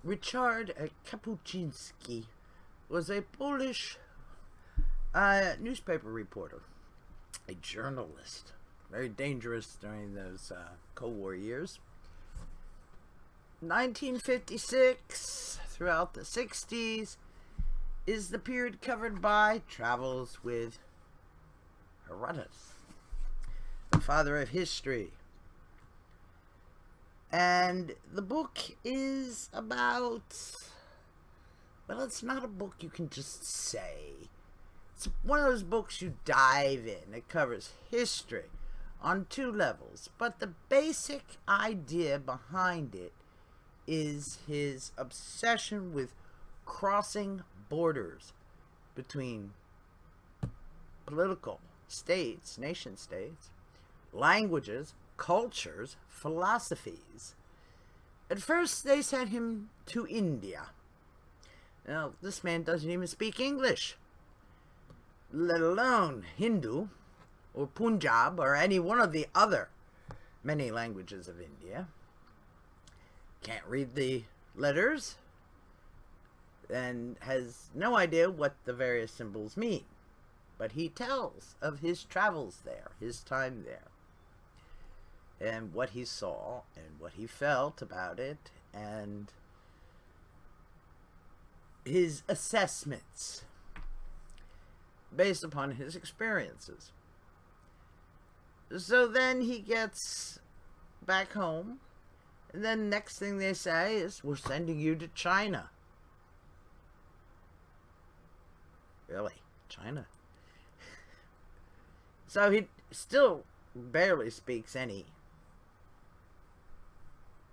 Ryszard Kapuscinski was a Polish newspaper reporter, a journalist, very dangerous during those Cold War years. 1956 throughout the 60s is the period covered by travels with Herodotus, the father of history. And the book is about, well, it's not a book you can just say. It's one of those books you dive in. It covers history on two levels. But the basic idea behind it is his obsession with crossing borders between political states, nation states, languages, cultures, philosophies. At first they sent him to India. Now, this man doesn't even speak English, let alone Hindu or Punjab or any one of the other many languages of India. Can't read the letters and has no idea what the various symbols mean. But he tells of his travels there, his time there, and what he saw and what he felt about it, and his assessments based upon his experiences. So then he gets back home, and then next thing they say is, we're sending you to China. Really? China? So he still barely speaks any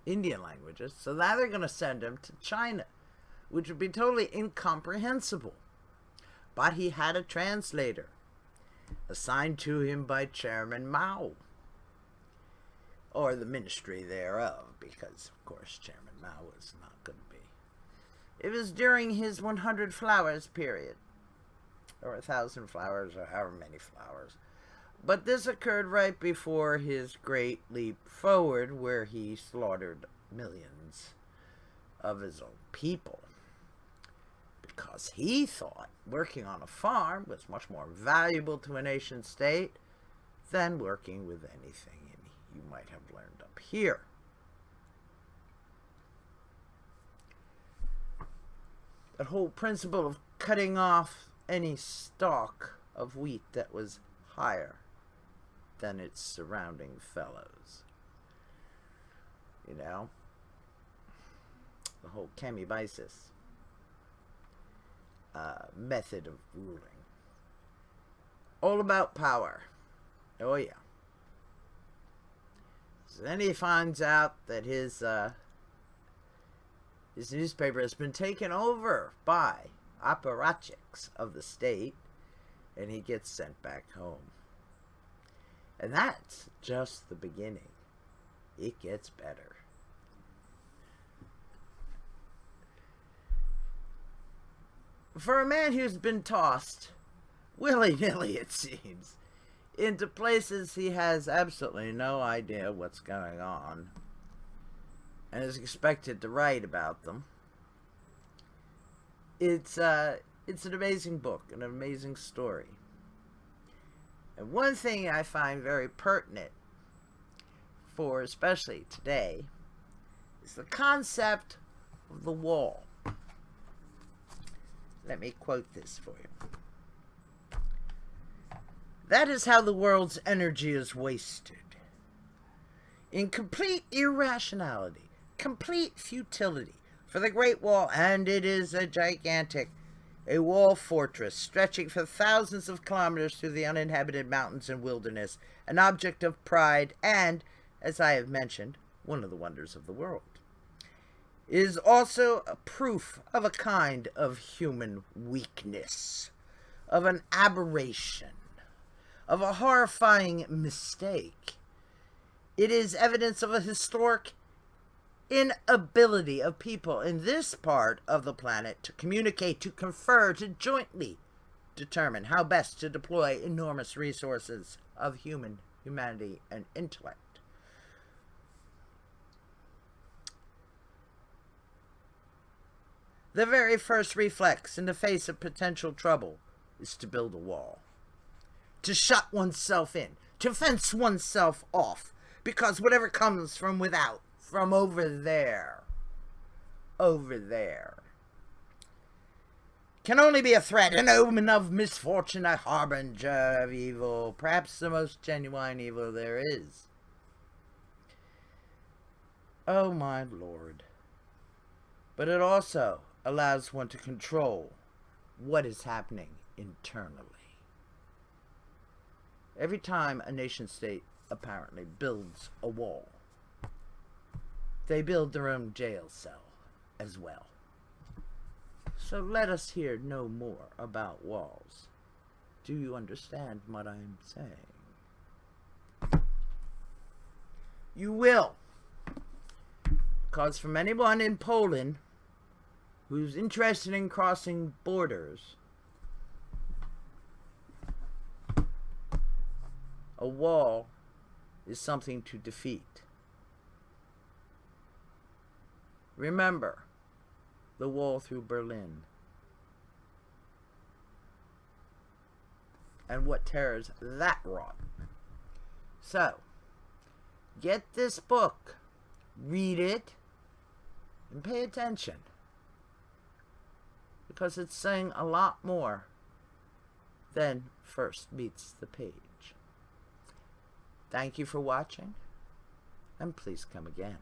Indian languages, so now they're going to send him to China, which would be totally incomprehensible. But he had a translator assigned to him by Chairman Mao, or the ministry thereof, because of course Chairman Mao was not going to be. It was during his 100 flowers period, or 1,000 flowers, or however many flowers. But this occurred right before his great leap forward, where he slaughtered millions of his own people, because he thought working on a farm was much more valuable to a nation state than working with anything you might have learned up here. That whole principle of cutting off any stalk of wheat that was higher than its surrounding fellows. You know? The whole Cambyses method of ruling. All about power. Oh yeah. So then he finds out that his newspaper has been taken over by apparatchiks of the state, and he gets sent back home. And that's just the beginning. It gets better. For a man who's been tossed, willy-nilly it seems, into places he has absolutely no idea what's going on, and is expected to write about them, it's an amazing book, an amazing story. And one thing I find very pertinent for especially today is the concept of the wall. Let me quote this for you. That is how the world's energy is wasted. In complete irrationality, complete futility for the Great Wall, and it is a gigantic, a wall fortress stretching for thousands of kilometers through the uninhabited mountains and wilderness, an object of pride and, as I have mentioned, one of the wonders of the world. It is also a proof of a kind of human weakness, of an aberration, of a horrifying mistake. It is evidence of a historic inability of people in this part of the planet to communicate, to confer, to jointly determine how best to deploy enormous resources of humanity and intellect. The very first reflex in the face of potential trouble is to build a wall, to shut oneself in, to fence oneself off, because whatever comes from without, from over there, can only be a threat, an omen of misfortune, a harbinger of evil, perhaps the most genuine evil there is. Oh my Lord. But it also allows one to control what is happening internally. Every time a nation state apparently builds a wall, they build their own jail cell as well. So let us hear no more about walls. Do you understand what I'm saying? You will. Because from anyone in Poland who's interested in crossing borders, a wall is something to defeat. Remember the wall through Berlin and what terrors that wrought. So, get this book, read it, and pay attention, because it's saying a lot more than first meets the page. Thank you for watching, and please come again.